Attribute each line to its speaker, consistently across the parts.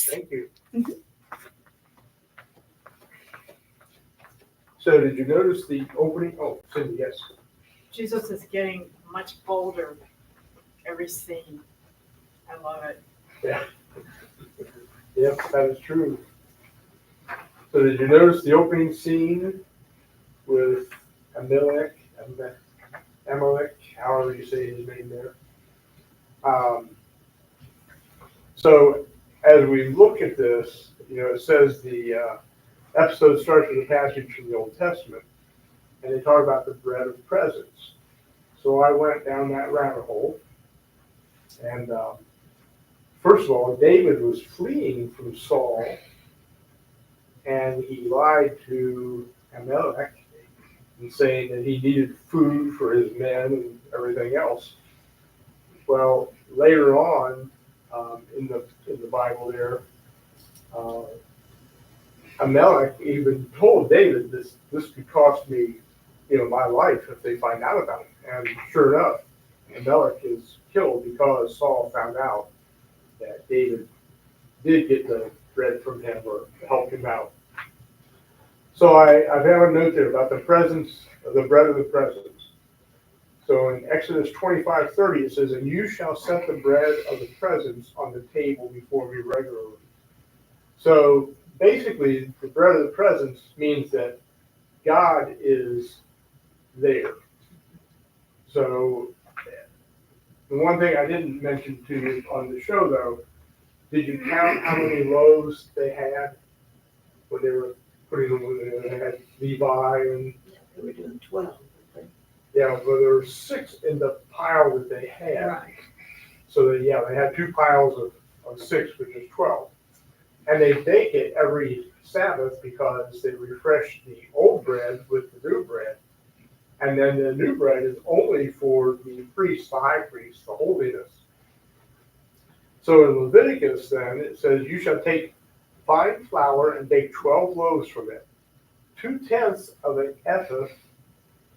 Speaker 1: Thank you.
Speaker 2: Mhm.
Speaker 1: So did you notice the opening? Oh, Cindy, yes.
Speaker 2: Jesus is getting much bolder every scene. I love it.
Speaker 1: Yeah. Yep, that is true. So did you notice the opening scene with Amalek, however you say his name there? So as we look at this, it says the episode starts with a passage from the Old Testament, and they talk about the bread of presence. So I went down that rabbit hole, and first of all, David was fleeing from Saul, and he lied to Amalek and saying that he needed food for his men and everything else. Well, later on in the Bible there, uh, Amalek even told David this could cost me, my life if they find out about it. And sure enough, Amalek is killed because Saul found out that David did get the bread from him or helped him out. So I have a note there about the presence of the bread of the presence. So in Exodus 25:30 it says, "And you shall set the bread of the presence on the table before me regularly." So basically, the bread of the presence means that God is there. So the one thing I didn't mention to you on the show, though, did you count how many loaves they had when they were putting them in? They had Levi and
Speaker 3: They were doing 12.
Speaker 1: well, there were 6 in the pile that they had.
Speaker 3: Right.
Speaker 1: So they had 2 piles of 6, which is 12. And they bake it every Sabbath because they refresh the old bread with the new bread. And then the new bread is only for the priest, the high priest, the holiness. So in Leviticus then, it says, "You shall take fine flour and bake 12 loaves from it. 2/10 of an ephah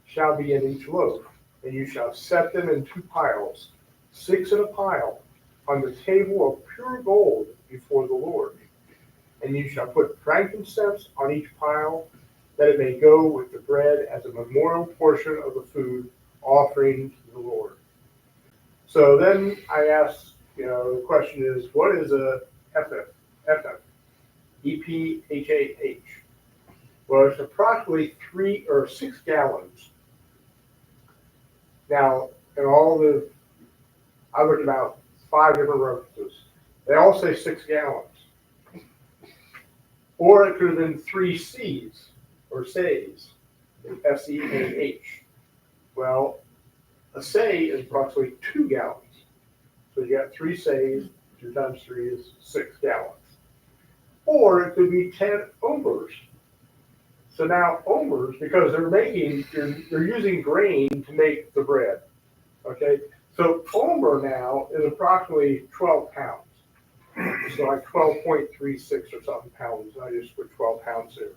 Speaker 1: shall be in each loaf, and you shall set them in 2 piles, 6 in a pile, on the table of pure gold before the Lord. And you shall put frankincense on each pile, that it may go with the bread as a memorial portion of the food offering to the Lord." So then I asked, the question is, what is a ephah? EPHAH. Well, it's approximately 3 or 6 gallons. Now, I looked at about 5 different references. They all say 6 gallons. Or it could have been 3 C's, or seahs, S-E-A-H. Well, a seah is approximately 2 gallons. So you got 3 seahs, 2 times 3 is 6 gallons. Or it could be 10 omers. So now omers, because they're using grain to make the bread. Okay, so omer now is approximately 12 pounds. So like 12.36 or something pounds. I just put 12 pounds there.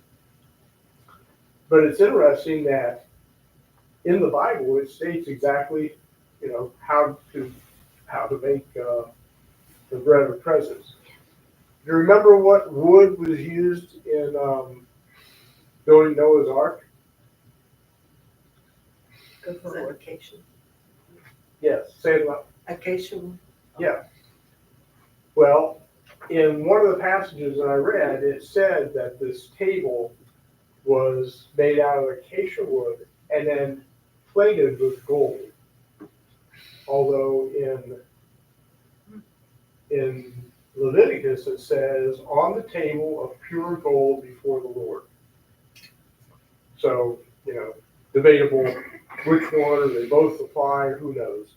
Speaker 1: But it's interesting that in the Bible it states exactly, how to make the bread of presence. Do you remember what wood was used in building Noah's Ark?
Speaker 3: Good for acacia.
Speaker 1: Yes, say it loud.
Speaker 3: Acacia.
Speaker 1: Yeah. Well, in one of the passages that I read, it said that this table was made out of acacia wood and then plated with gold. Although in Leviticus it says, "On the table of pure gold before the Lord." So, debatable which one, or they both apply, who knows.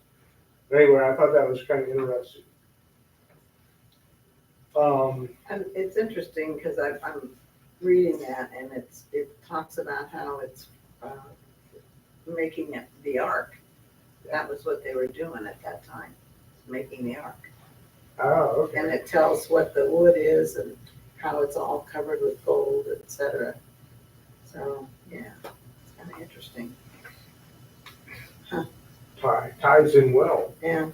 Speaker 1: But anyway, I thought that was kind of interesting.
Speaker 3: And it's interesting because I'm reading that, and it talks about how it's making it the ark. That was what they were doing at that time, making the ark.
Speaker 1: Oh, okay.
Speaker 3: And it tells what the wood is and how it's all covered with gold, etc. So yeah, it's kind of interesting.
Speaker 1: Ties in well.
Speaker 3: Yeah.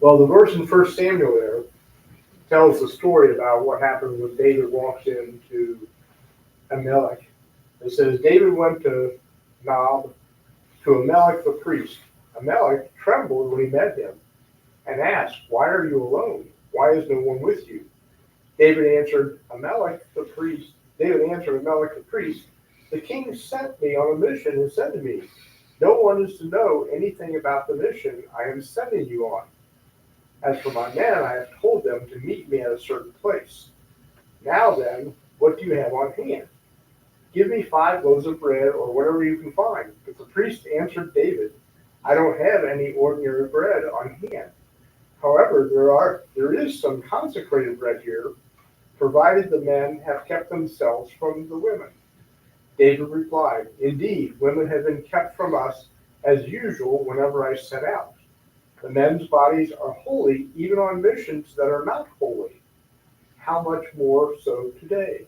Speaker 1: Well, the verse in 1 Samuel there tells the story about what happened when David walks into Amalek. It says, David went to Nob, to Amalek the priest. Amalek trembled when he met him and asked, why are you alone? Why is no one with you? David answered Amalek the priest, the king sent me on a mission and said to me, no one is to know anything about the mission I am sending you on. As for my men, I have told them to meet me at a certain place. Now then, what do you have on hand? Give me 5 loaves of bread or whatever you can find. But the priest answered David, I don't have any ordinary bread on hand. However, there is some consecrated bread here, provided the men have kept themselves from the women. David replied, indeed, women have been kept from us as usual whenever I set out. The men's bodies are holy even on missions that are not holy. How much more so today?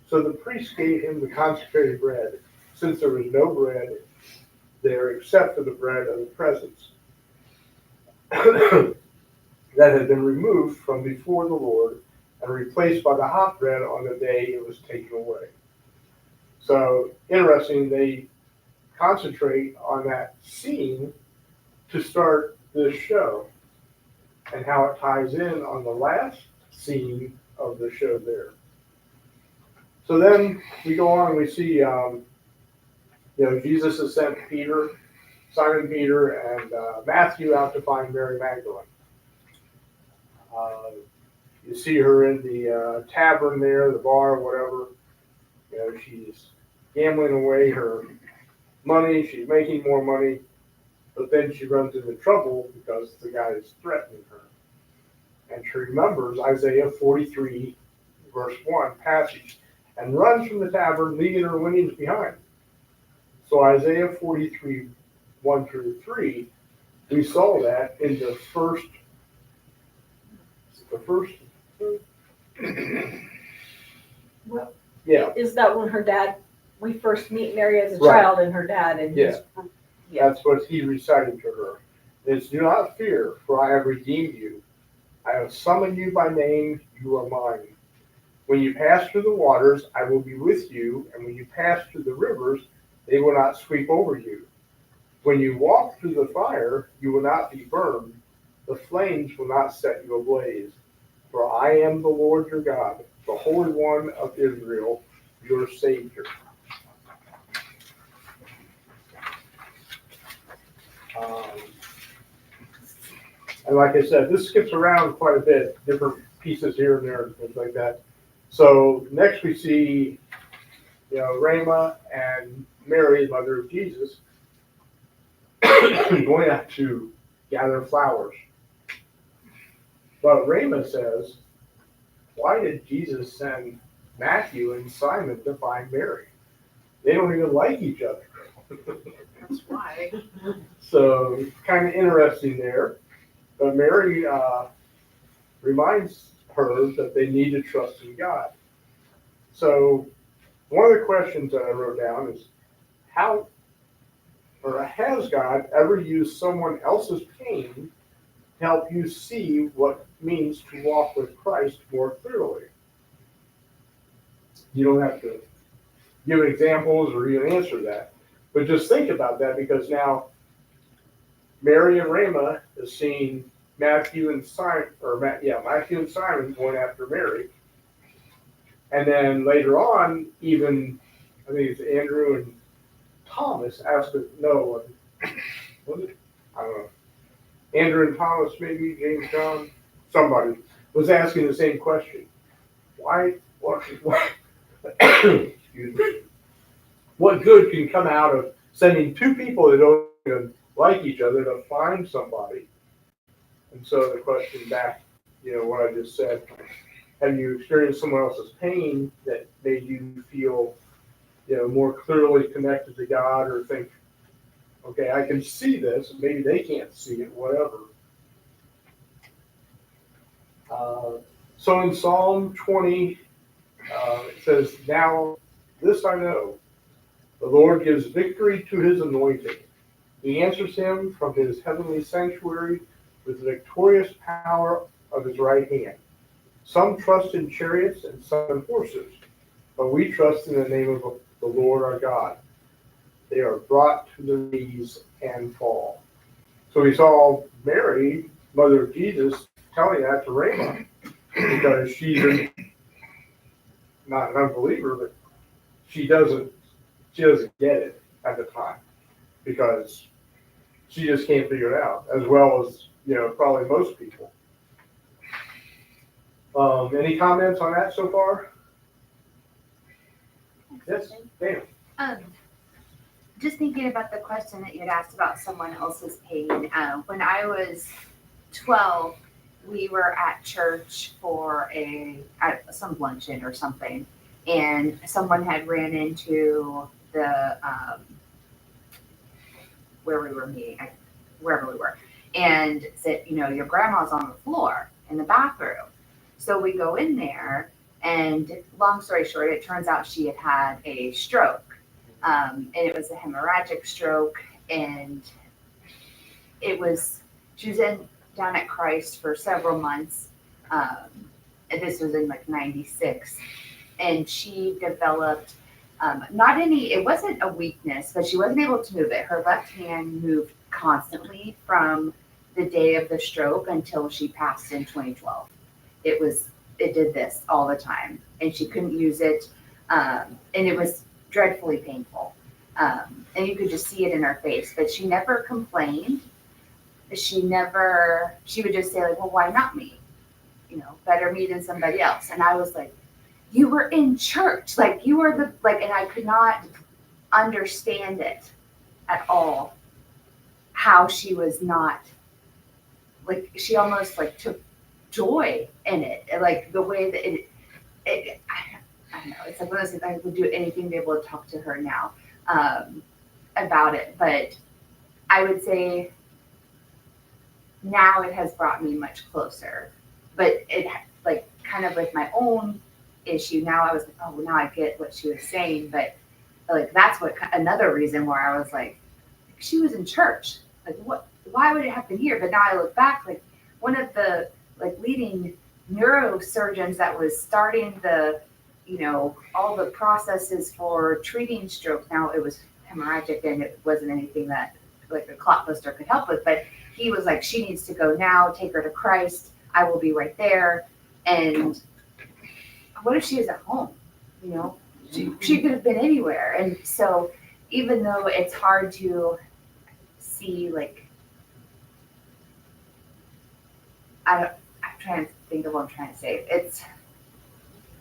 Speaker 1: So the priest gave him the consecrated bread, since there was no bread there except for the bread of the presence that had been removed from before the Lord and replaced by the hot bread on the day it was taken away. So interesting, they concentrate on that scene to start this show and how it ties in on the last scene of the show there. So then we go on and we see, Jesus has sent Simon Peter, and Matthew out to find Mary Magdalene. You see her in the tavern there, the bar, whatever. She's gambling away her money. She's making more money, but then she runs into trouble because the guy is threatening her. And she remembers Isaiah 43, verse 1 passage, and runs from the tavern, leaving her winnings behind. So Isaiah 43, 1 through 3, we saw that in the first.
Speaker 4: Well,
Speaker 1: Yeah.
Speaker 4: is that when her dad, we first meet Mary as a
Speaker 1: Right.
Speaker 4: child and her dad and
Speaker 1: Yeah. That's what he recited to her. It's, do not fear, for I have redeemed you. I have summoned you by name, you are mine. When you pass through the waters, I will be with you, and when you pass through the rivers, they will not sweep over you. When you walk through the fire, you will not be burned. The flames will not set you ablaze. For I am the Lord your God, the Holy One of Israel, your Savior. And like I said, this skips around quite a bit, different pieces here and there and things like that. So next we see, Rama and Mary, mother of Jesus, going out to gather flowers. But Rama says, why did Jesus send Matthew and Simon to find Mary? They don't even like each other.
Speaker 2: That's why.
Speaker 1: So kind of interesting there. But Mary reminds her that they need to trust in God. So one of the questions that I wrote down is, how or has God ever used someone else's pain to help you see what it means to walk with Christ more clearly? You don't have to give examples or even answer that, but just think about that, because now Mary and Rama is seeing Matthew and Simon going after Mary. And then later on, even, I think it's Andrew and Thomas asked it, was it? I don't know. Andrew and Thomas, maybe, James, John, somebody was asking the same question. Excuse me. What good can come out of sending two people that don't even like each other to find somebody? And so the question back, what I just said, have you experienced someone else's pain that made you feel, more clearly connected to God, or think, okay, I can see this, maybe they can't see it, whatever. So in Psalm 20, it says, now this I know, the Lord gives victory to his anointed. He answers him from his heavenly sanctuary with the victorious power of his right hand. Some trust in chariots and some in horses, but we trust in the name of the Lord our God. They are brought to their knees and fall. So we saw Mary, mother of Jesus, telling that to Raymond because she's not an unbeliever, but she doesn't get it at the time because she just can't figure it out, as well as, probably most people. Any comments on that so far? Yes, Dan.
Speaker 5: Just thinking about the question that you had asked about someone else's pain. When I was 12, we were at church for some luncheon or something, and someone had ran into the where we were meeting, wherever we were, and said, your grandma's on the floor in the bathroom. So we go in there, and long story short, it turns out she had a stroke. And it was a hemorrhagic stroke, and she was down at Christ for several months. And this was in like 96, and she developed it wasn't a weakness, but she wasn't able to move it. Her left hand moved constantly from the day of the stroke until she passed in 2012. It did this all the time, and she couldn't use it, and it was dreadfully painful. And you could just see it in her face, but she never complained. She would just say like, well, why not me? Better me than somebody else. And I was like, you were in church, like you were and I could not understand it at all, how she was not, like, she almost like took joy in it. Like the way that I don't know, it's like one of those things. I would do anything to be able to talk to her now about it. But I would say now it has brought me much closer. But it, like, kind of with my own issue, now I was like, oh, now I get what she was saying. But like, that's another reason where I was like, she was in church. Like, why would it happen here? But now I look back, like, one of the leading neurosurgeons that was starting the all the processes for treating stroke. Now it was hemorrhagic and it wasn't anything that like a clot buster could help with, but he was like, she needs to go now, take her to Christ. I will be right there. And what if she was at home? She could have been anywhere. And so even though it's hard to see, like, I'm trying to think of what I'm trying to say.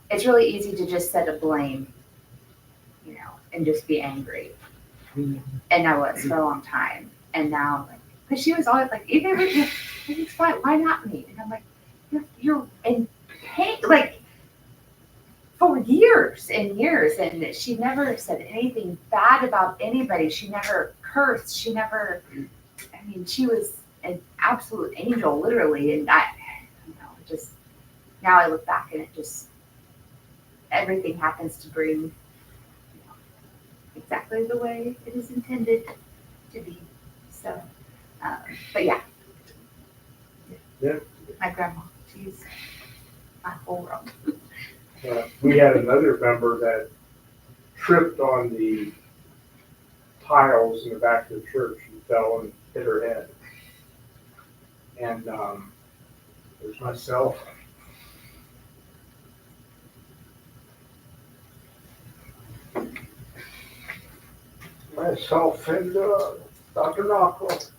Speaker 5: It's really easy to just set a blame, and just be angry. And I was for a long time. And now, like, because she was always like, even if it's fine, why not me? And I'm like, you're in pain, like, for years and years. And she never said anything bad about anybody. She never cursed. She was an absolute angel, literally. And now I look back and it just, everything happens to bring exactly the way it is intended to be. So, but yeah.
Speaker 1: Yeah.
Speaker 5: My grandma, she's my whole world.
Speaker 1: We had another member that tripped on the tiles in the back of the church and fell and hit her head. And there's myself. Myself and Dr. Knockwell.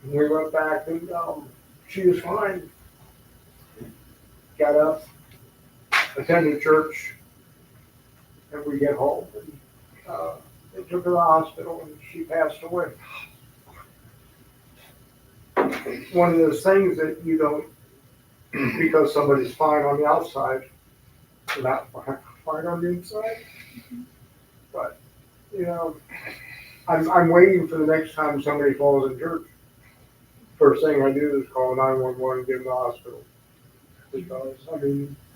Speaker 1: We went back and she was fine. Got up, attended church, and we get home and they took her to the hospital and she passed away. One of those things that you don't, because somebody's fine on the outside, they're not fine on the inside. But, I'm waiting for the next time somebody falls in church. First thing I do is call 911 and get them to the hospital. Because,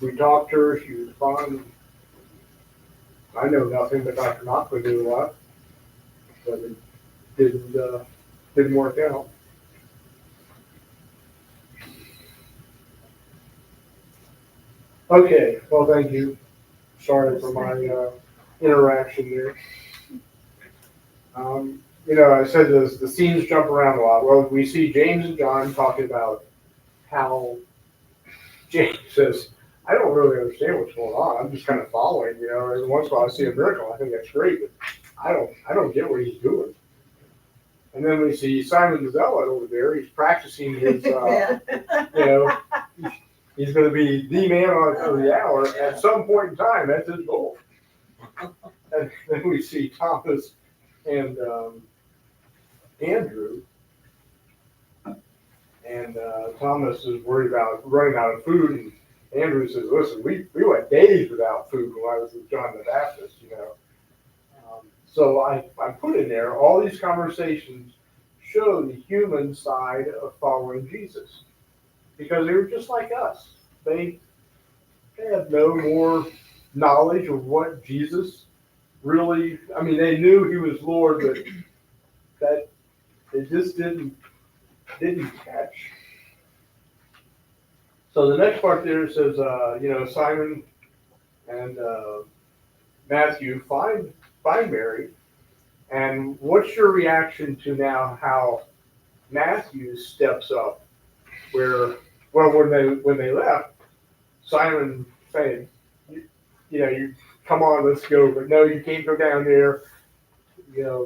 Speaker 1: we talked to her, she was fine. I know nothing, but Dr. Knockley knew a lot. But it didn't work out. Okay, well, thank you. Sorry for my interaction there. I said this, the scenes jump around a lot. Well, we see James and John talking about how James says, I don't really understand what's going on. I'm just kind of following, every once in a while I see a miracle. I think that's great, but I don't get what he's doing. And then we see Simon Zealot over there. He's practicing his,
Speaker 3: Yeah.
Speaker 1: he's going to be the man of the hour at some point in time. That's his goal. And then we see Thomas and Andrew. And Thomas is worried about running out of food. And Andrew says, listen, we went days without food when I was with John the Baptist, So I put in there, all these conversations show the human side of following Jesus. Because they were just like us. They had no more knowledge of what Jesus really, they knew he was Lord, but that they just didn't catch. So the next part there says, Simon and Matthew find Mary. And what's your reaction to now how Matthew steps up? When they left, Simon saying, you come on, let's go, but no, you can't go down there.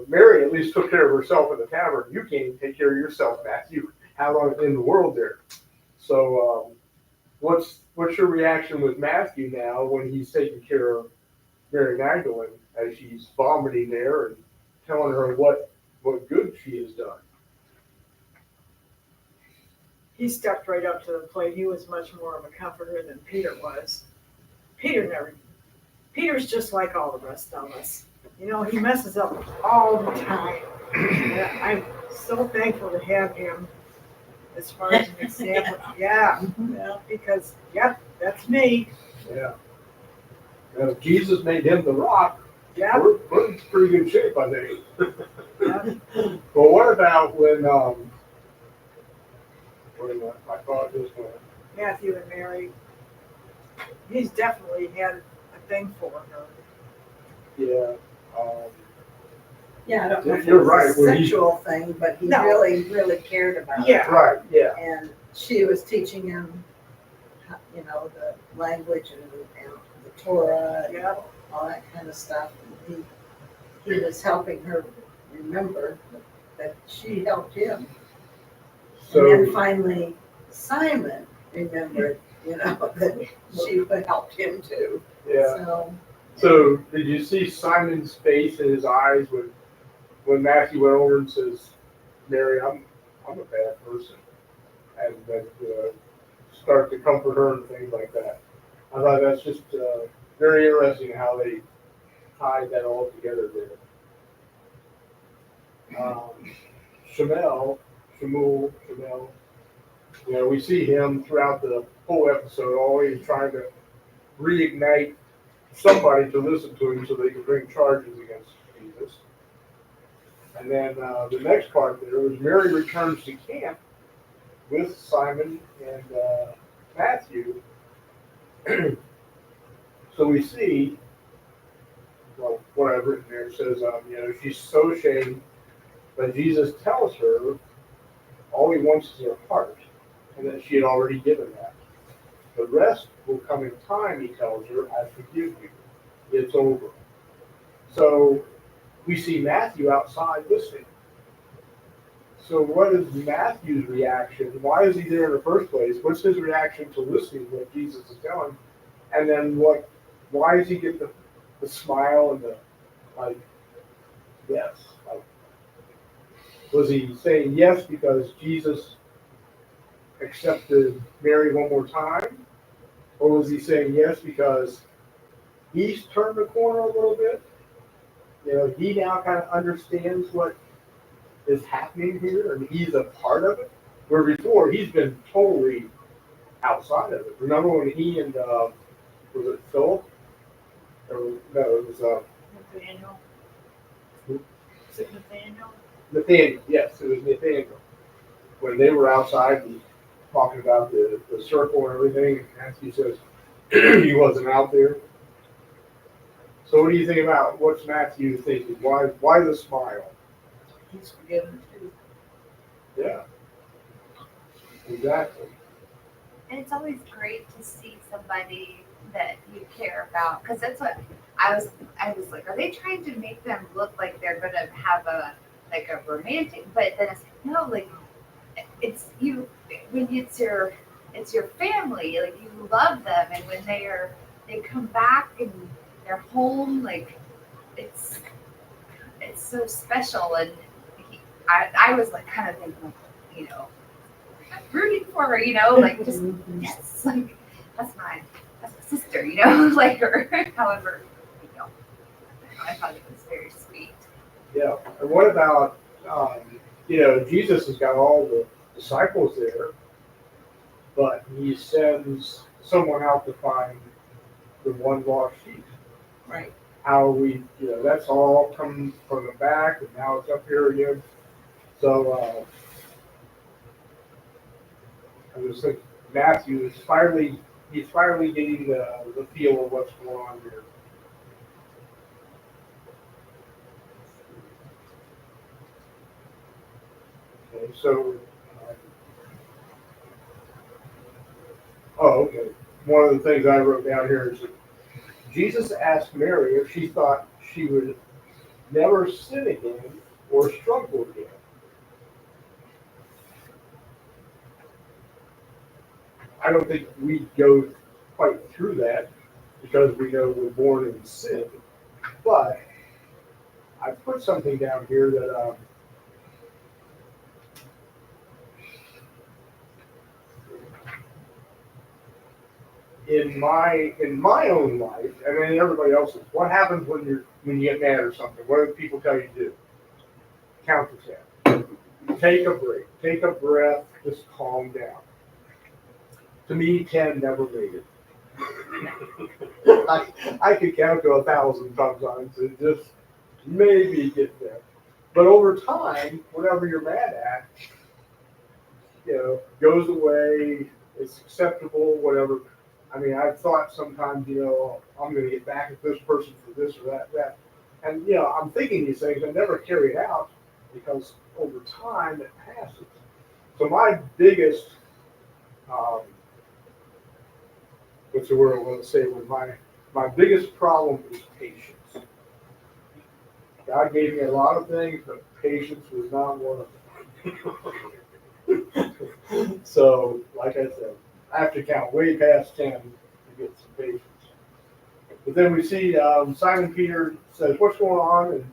Speaker 1: Mary at least took care of herself in the tavern. You can't even take care of yourself, Matthew, out in the world there. So, what's your reaction with Matthew now when he's taking care of Mary Magdalene as she's vomiting there and telling her what good she has done?
Speaker 2: He stepped right up to the plate. He was much more of a comforter than Peter was. Peter's just like all the rest of us. He messes up all the time. And I'm so thankful to have him as far as an example. Yeah, because, that's me.
Speaker 1: Yeah. Jesus made him the rock.
Speaker 2: Yeah.
Speaker 1: We're in pretty good shape, I think.
Speaker 2: Yeah.
Speaker 1: Well, what about when I thought this one?
Speaker 2: Matthew and Mary. He's definitely had a thing for her.
Speaker 1: Yeah.
Speaker 3: Yeah, I don't know if it
Speaker 1: You're
Speaker 3: was
Speaker 1: right,
Speaker 3: a
Speaker 1: when he-
Speaker 3: sexual thing, but he
Speaker 2: No.
Speaker 3: really, really cared about
Speaker 2: Yeah.
Speaker 3: it.
Speaker 1: Right, yeah.
Speaker 3: And she was teaching him, the language and the Torah and
Speaker 2: Yeah.
Speaker 3: all that kind of stuff. And he was helping her remember that she helped him. And then
Speaker 1: So,
Speaker 3: finally, Simon remembered, that she helped him too.
Speaker 1: yeah. So, did you see Simon's face and his eyes when Matthew went over and says, Mary, I'm a bad person. And then start to comfort her and things like that. I thought that's just very interesting how they tied that all together there. Shmuel, we see him throughout the whole episode always trying to reignite somebody to listen to him so they can bring charges against Jesus. And then the next part there was Mary returns to camp with Simon and Matthew. So we see, what I've written there says, she's so ashamed, but Jesus tells her all he wants is her heart, and that she had already given that. The rest will come in time, he tells her, I forgive you. It's over. So we see Matthew outside listening. So what is Matthew's reaction? Why is he there in the first place? What's his reaction to listening to what Jesus is telling? And then why does he get the smile and the, yes? Was he saying yes because Jesus accepted Mary one more time? Or was he saying yes because he's turned the corner a little bit? He now kind of understands what is happening here and he's a part of it. Where before he's been totally outside of it. Remember when he and, was it Philip? Or, no, it was
Speaker 2: Nathaniel.
Speaker 1: Who?
Speaker 2: Is it Nathaniel?
Speaker 1: Nathaniel. Yes, it was Nathaniel. When they were outside and talking about the circle and everything, and Matthew says, he wasn't out there. So what do you think about what's Matthew thinking? Why the smile?
Speaker 3: He's forgiven too.
Speaker 1: Yeah, exactly.
Speaker 5: And it's always great to see somebody that you care about, because that's what I was like, are they trying to make them look like they're gonna have a romantic? But then it's like, no, like it's you when it's your family, like you love them, and when they come back and they're home, like it's it's so special. And I was like kind of thinking, like, you know, I'm rooting for her, you know, like just yes, like that's my sister, you know, like or however, you know. I thought it was very sweet.
Speaker 1: Yeah. And what about Jesus has got all the disciples there, but he sends someone out to find the one lost sheep.
Speaker 3: Right.
Speaker 1: How are we, that's all come from the back, and now it's up here again. So I was thinking Matthew is he's finally getting the feel of what's going on here. Okay, so, okay. One of the things I wrote down here is that Jesus asked Mary if she thought she would never sin again or struggle again. I don't think we go quite through that because we know we're born in sin. But I put something down here that in my own life, and then everybody else's, what happens when you get mad or something? What do people tell you to do? Count to 10. Take a break. Take a breath. Just calm down. To me, 10 never made it. I could count to 1,000 sometimes and just maybe get there. But over time, whatever you're mad at, goes away. It's acceptable. Whatever. I mean, I've thought sometimes, I'm going to get back at this person for this or that. And, I'm thinking these things and never carry it out because over time it passes. So my biggest, what's the word I want to say, was my biggest problem is patience. God gave me a lot of things, but patience was not one of them. So, like I said, I have to count way past 10 to get some patience. But then we see Simon Peter says, "What's going on?" And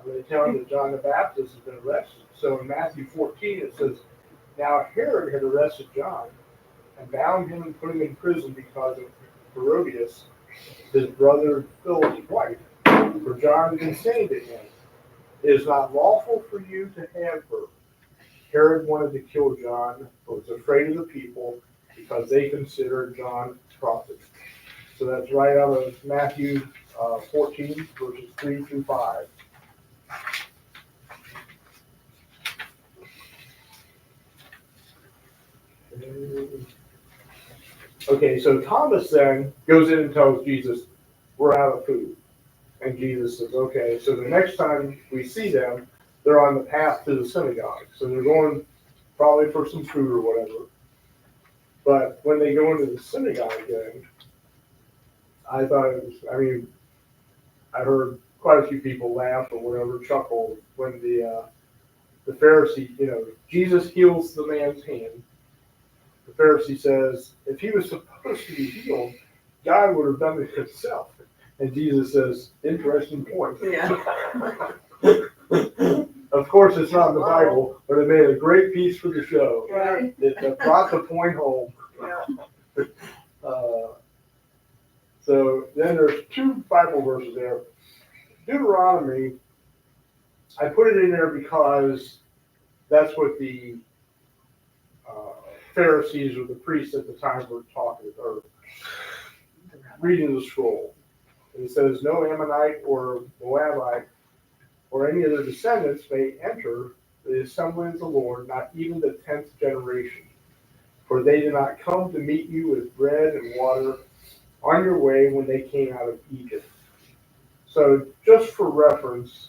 Speaker 1: they tell him that John the Baptist has been arrested. So in Matthew 14 it says, "Now Herod had arrested John and bound him and put him in prison because of Herodias, his brother Philip's wife. For John had been saying to him, 'It is not lawful for you to have her.' Herod wanted to kill John, but was afraid of the people because they considered John a prophet." So that's right out of Matthew 14, verses 3 through 5. Okay, so Thomas then goes in and tells Jesus, "We're out of food." And Jesus says, "Okay." So the next time we see them, they're on the path to the synagogue. So they're going probably for some food or whatever. But when they go into the synagogue then, I thought I heard quite a few people laugh or whatever, chuckle when the Pharisee, Jesus heals the man's hand. The Pharisee says, if he was supposed to be healed, God would have done it himself. And Jesus says, interesting point.
Speaker 3: Yeah.
Speaker 1: Of course, it's not in the Bible, but it made a great piece for the show.
Speaker 3: Right.
Speaker 1: It brought the point home.
Speaker 3: Yeah.
Speaker 1: So then there's two Bible verses there. Deuteronomy, I put it in there because that's what the Pharisees or the priests at the time were talking or reading the scroll. And it says, "No Ammonite or Moabite or any of their descendants may enter the assembly of the Lord, not even the 10th generation. For they did not come to meet you with bread and water, on your way when they came out of Egypt. So just for reference,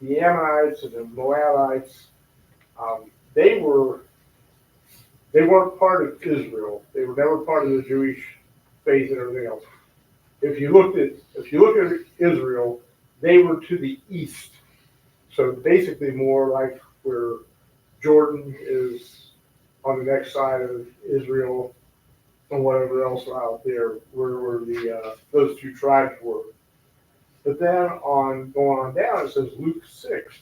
Speaker 1: the Ammonites and the Moabites, they weren't part of Israel. They were never part of the Jewish faith and everything else. If you look at Israel, they were to the east. So basically more like where Jordan is on the next side of Israel and whatever else out there, where those two tribes were. But then going on down, it says Luke 6.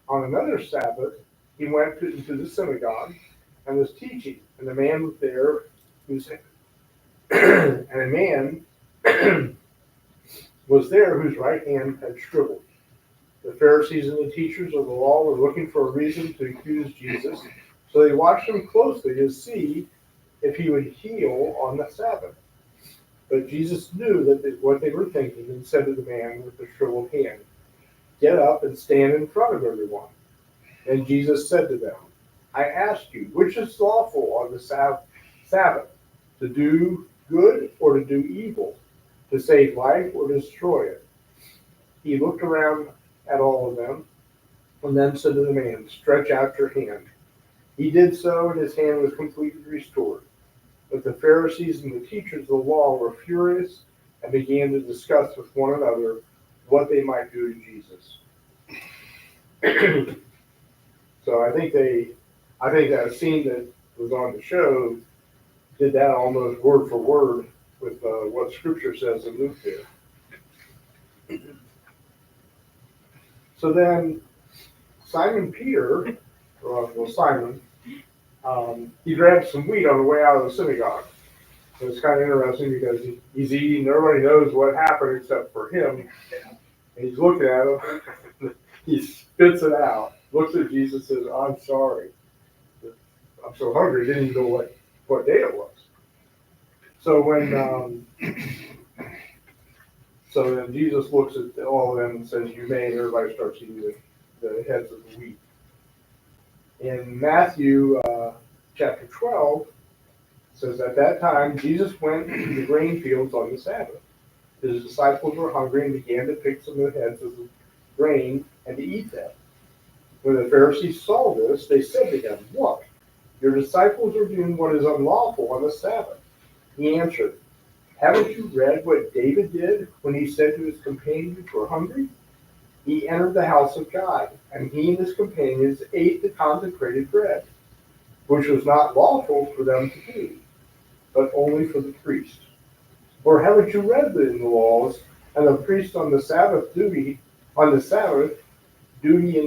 Speaker 1: On another Sabbath, he went into the synagogue and was teaching, and the man was there whose and a man was there whose right hand had shriveled. The Pharisees and the teachers of the law were looking for a reason to accuse Jesus, so they watched him closely to see if he would heal on the Sabbath. But Jesus knew what they were thinking and said to the man with the shriveled hand, "Get up and stand in front of everyone." And Jesus said to them, "I ask you, which is lawful on the Sabbath, to do good or to do evil, to save life or destroy it?" He looked around at all of them and then said to the man, "Stretch out your hand." He did so, and his hand was completely restored. But the Pharisees and the teachers of the law were furious and began to discuss with one another what they might do to Jesus. So I think that scene that was on the show did that almost word for word with what Scripture says in Luke there. So then Simon Peter, Simon, he grabbed some wheat on the way out of the synagogue. And it's kind of interesting because he's eating, everybody knows what happened except for him. And he's looking at him, he spits it out, looks at Jesus and says, "I'm sorry. I'm so hungry, I didn't even know what day it was." So so then Jesus looks at all of them and says, "You may," and everybody starts eating the heads of the wheat. In Matthew chapter 12, it says, "At that time, Jesus went to the grain fields on the Sabbath. His disciples were hungry and began to pick some of the heads of the grain and to eat them. When the Pharisees saw this, they said to him, 'Look, your disciples are doing what is unlawful on the Sabbath.' He answered, 'Haven't you read what David did when he said to his companions who were hungry? He entered the house of God, and he and his companions ate the consecrated bread, which was not lawful for them to do, but only for the priest. Or haven't you read in the laws, and the priest on the Sabbath duty in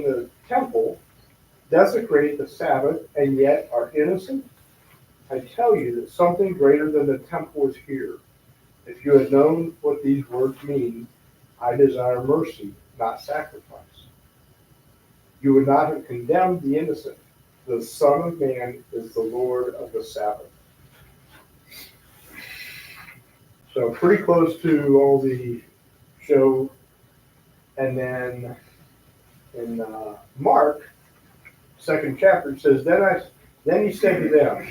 Speaker 1: the temple, desecrate the Sabbath, and yet are innocent? I tell you that something greater than the temple is here. If you had known what these words mean, 'I desire mercy, not sacrifice,' you would not have condemned the innocent. The Son of Man is the Lord of the Sabbath." So pretty close to all the show. And then in Mark, 2nd chapter, it says, Then he said to them,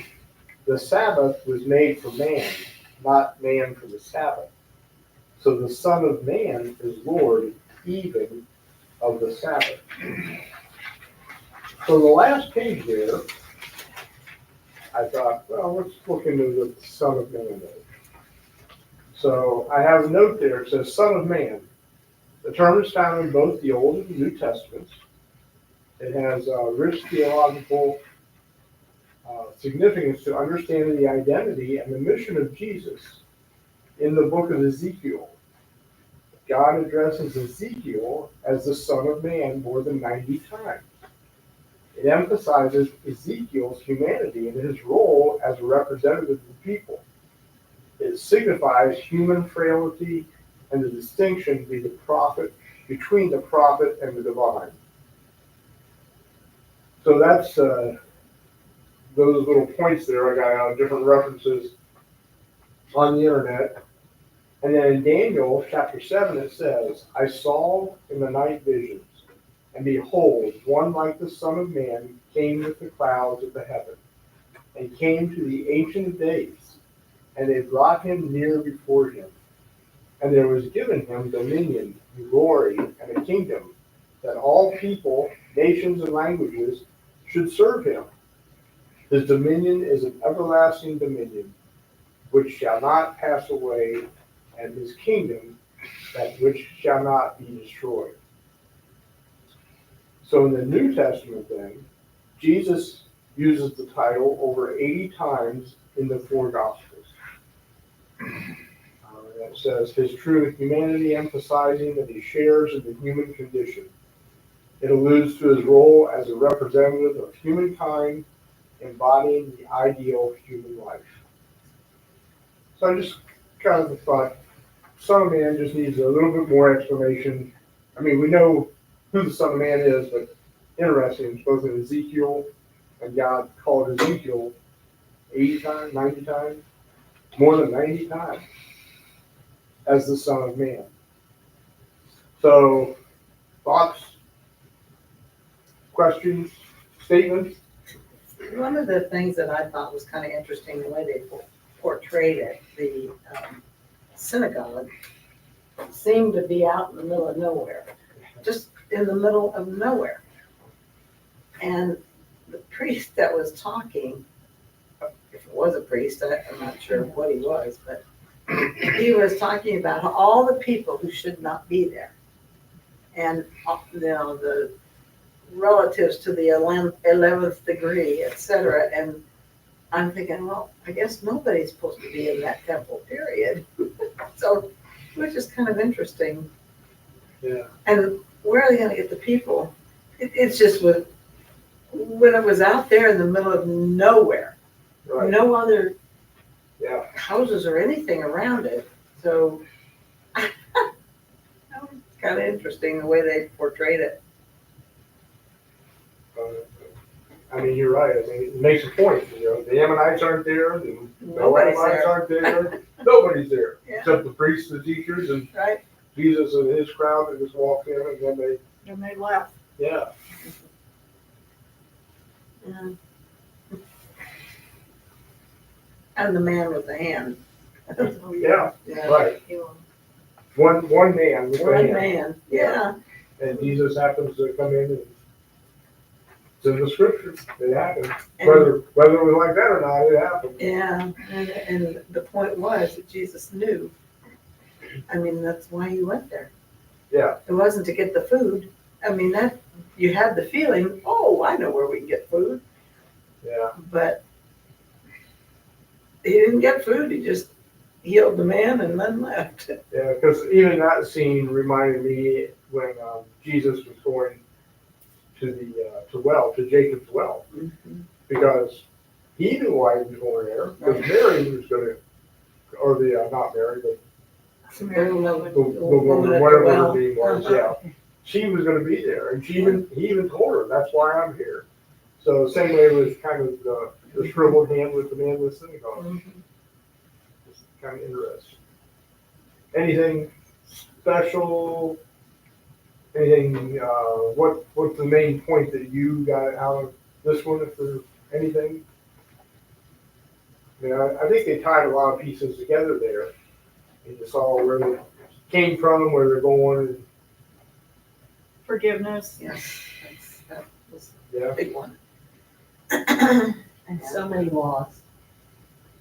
Speaker 1: the Sabbath was made for man, not man for the Sabbath. So the Son of Man is Lord even of the Sabbath." So the last page there, I thought, well, let's look into the Son of Man there. So I have a note there. It says Son of Man. The term is found in both the Old and New Testaments. It has rich theological significance to understanding the identity and the mission of Jesus. In the book of Ezekiel, God addresses Ezekiel as the Son of Man more than 90 times. It emphasizes Ezekiel's humanity and his role as a representative of the people. It signifies human frailty and the distinction between the prophet and the divine. So that's those little points there I got out of different references on the internet. And then in Daniel chapter 7 it says, "I saw in the night visions, and behold, one like the Son of Man came with the clouds of the heaven, and came to the Ancient of Days, and they brought him near before him. And there was given him dominion, and glory, and a kingdom, that all people, nations, and languages should serve him. His dominion is an everlasting dominion, which shall not pass away, and his kingdom that which shall not be destroyed. So in the New Testament then, Jesus uses the title over 80 times in the four Gospels. It says his true humanity, emphasizing that he shares in the human condition. It alludes to his role as a representative of humankind, embodying the ideal human life. So I just kind of thought, Son of Man just needs a little bit more explanation. I mean, we know who the Son of Man is, but interesting, both in Ezekiel, and God called Ezekiel 80 times, 90 times, more than 90 times as the Son of Man. So, thoughts, questions, statements?
Speaker 3: One of the things that I thought was kind of interesting, the way they portrayed it, the synagogue seemed to be out in the middle of nowhere, just in the middle of nowhere. And the priest that was talking, if it was a priest, I'm not sure what he was, but he was talking about all the people who should not be there. And, you know, the relatives to the 11th degree, etc. And I'm thinking, well, I guess nobody's supposed to be in that temple, period. So it was just kind of interesting.
Speaker 1: Yeah.
Speaker 3: And where are they going to get the people? It's just when it was out there in the middle of nowhere,
Speaker 1: Right.
Speaker 3: no other
Speaker 1: Yeah.
Speaker 3: houses or anything around it. So it's kind of interesting the way they portrayed it.
Speaker 1: I mean, you're right. I mean, it makes a point. You know, the Ammonites aren't there, the
Speaker 3: Nobody's
Speaker 1: Moabites
Speaker 3: there.
Speaker 1: aren't there. Nobody's there
Speaker 3: Yeah.
Speaker 1: except the priests, the teachers, and
Speaker 3: Right?
Speaker 1: Jesus and his crowd that just walked in, and then they,
Speaker 2: And they left.
Speaker 1: yeah,
Speaker 3: Yeah. And the man with the hand.
Speaker 1: yeah,
Speaker 3: Yeah.
Speaker 1: right. One man with a
Speaker 3: One
Speaker 1: hand.
Speaker 3: man, yeah.
Speaker 1: And Jesus happens to come in, and it's in the scriptures. It happened.
Speaker 3: And-
Speaker 1: Whether it was like that or not, it happened.
Speaker 3: Yeah, and the point was that Jesus knew. I mean, that's why he went there.
Speaker 1: Yeah,
Speaker 3: It wasn't to get the food. I mean, that, you had the feeling, oh, I know where we can get food.
Speaker 1: yeah,
Speaker 3: But he didn't get food, he just healed the man and then left.
Speaker 1: yeah. Because even that scene reminded me when Jesus was going to to Jacob's well, because he knew why he was going there. Because Mary was going to, or the not Mary, but the woman, whatever her name was, yeah. She was going to be there, and he even told her, "That's why I'm here." So same way with kind of the shriveled hand with the man in the synagogue. It's kind of interesting. Anything special? Anything? What's the main point that you got out of this one? If there's anything, yeah, I think they tied a lot of pieces together there. And you saw where they came from, where they're going.
Speaker 2: Forgiveness.
Speaker 3: Yes, that was
Speaker 1: Yeah.
Speaker 3: a big one.
Speaker 4: And so many laws.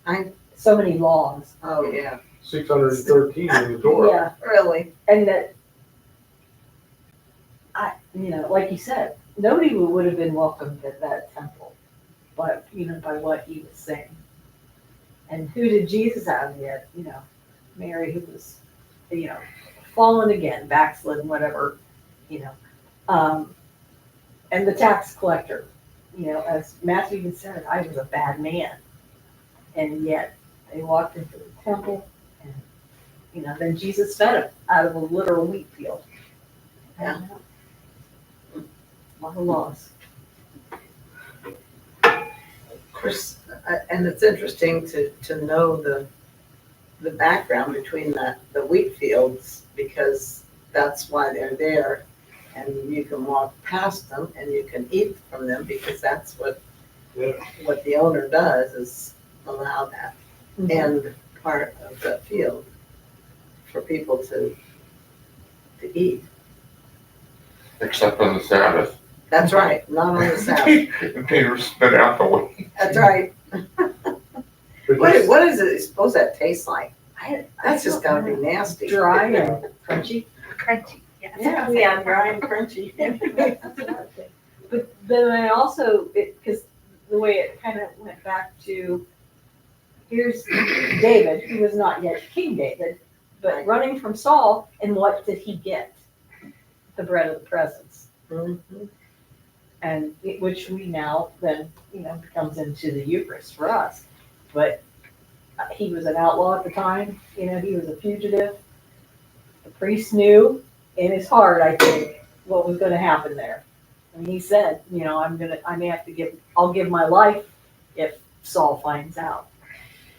Speaker 3: I-
Speaker 4: So many laws.
Speaker 3: Oh, yeah,
Speaker 1: 613 in the Torah.
Speaker 4: Yeah,
Speaker 3: really.
Speaker 4: and that, like you said, nobody would have been welcomed at that temple, but, by what he was saying. And who did Jesus have yet? Mary, who was, fallen again, backslidden, whatever, and the tax collector, as Matthew even said, I was a bad man. And yet they walked into the temple and, then Jesus fed them out of a literal wheat field.
Speaker 3: Yeah.
Speaker 4: A lot of laws.
Speaker 3: Of course, and it's interesting to know the background between the wheat fields, because that's why they're there. And you can walk past them and you can eat from them, because that's what
Speaker 1: Yeah.
Speaker 3: the owner does, is allow that. And part of the field for people to eat.
Speaker 6: Except on the Sabbath.
Speaker 3: That's right, not on the Sabbath.
Speaker 6: And Peter spit out the way.
Speaker 3: That's right.
Speaker 1: But
Speaker 3: What,
Speaker 1: this-
Speaker 3: what is it supposed that tastes like? That's just gotta be nasty.
Speaker 4: Dry and crunchy.
Speaker 5: Crunchy, yes.
Speaker 3: Yeah, dry and crunchy.
Speaker 4: But then I also, because the way it kind of went back to, here's David, who was not yet King David, but running from Saul, and what did he get? The bread of the presence.
Speaker 3: Mhm.
Speaker 4: And which we now then, comes into the Eucharist for us. But he was an outlaw at the time, he was a fugitive. The priest knew in his heart, I think, what was gonna happen there. And he said, I'll give my life if Saul finds out.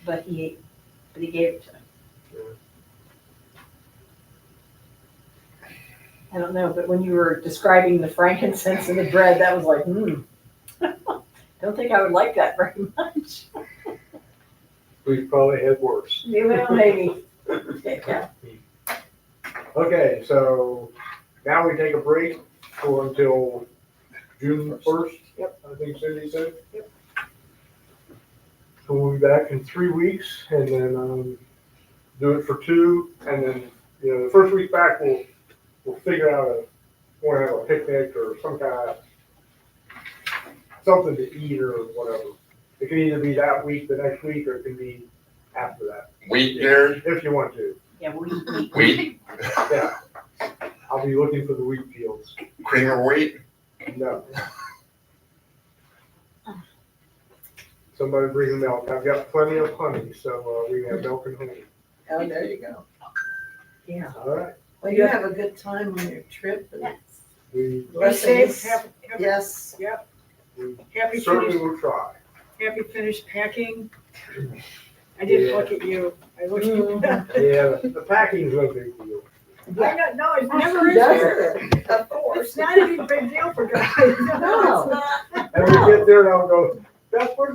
Speaker 4: But he gave it to him. I don't know, but when you were describing the frankincense and the bread, that was like, don't think I would like that very much.
Speaker 1: We've probably had worse.
Speaker 4: Well, maybe. Yeah.
Speaker 1: Okay, so now we take a break until June 1st. Yep. I think Cindy said. Yep. So we'll be back in 3 weeks and then do it for 2. And then, the first week back, we'll figure out want to have a picnic or some kind of something to eat or whatever. It can either be that week, the next week, or it can be after that,
Speaker 6: Wheat dinner,
Speaker 1: if you want to.
Speaker 4: Yeah,
Speaker 6: wheat,
Speaker 1: Yeah. I'll be looking for the wheat fields.
Speaker 6: cream of wheat.
Speaker 1: No. Somebody bring the milk. I've got plenty of honey, so we have milk and honey.
Speaker 3: Oh, there you go.
Speaker 4: Yeah.
Speaker 1: All right.
Speaker 3: Well, you have a good time on your trip. And
Speaker 5: Yes.
Speaker 1: We
Speaker 2: Be safe,
Speaker 3: blessings. Yes.
Speaker 2: happy
Speaker 1: certainly
Speaker 2: finish,
Speaker 1: will try.
Speaker 2: happy finish packing. I didn't look at you, I looked at you.
Speaker 1: Yeah, the packing's no big deal.
Speaker 2: I don't know, it never is.
Speaker 3: Does. Of course.
Speaker 2: It's not any big deal for guys.
Speaker 4: No.
Speaker 2: It's not.
Speaker 1: And we get there and I'll go, Beth, where's my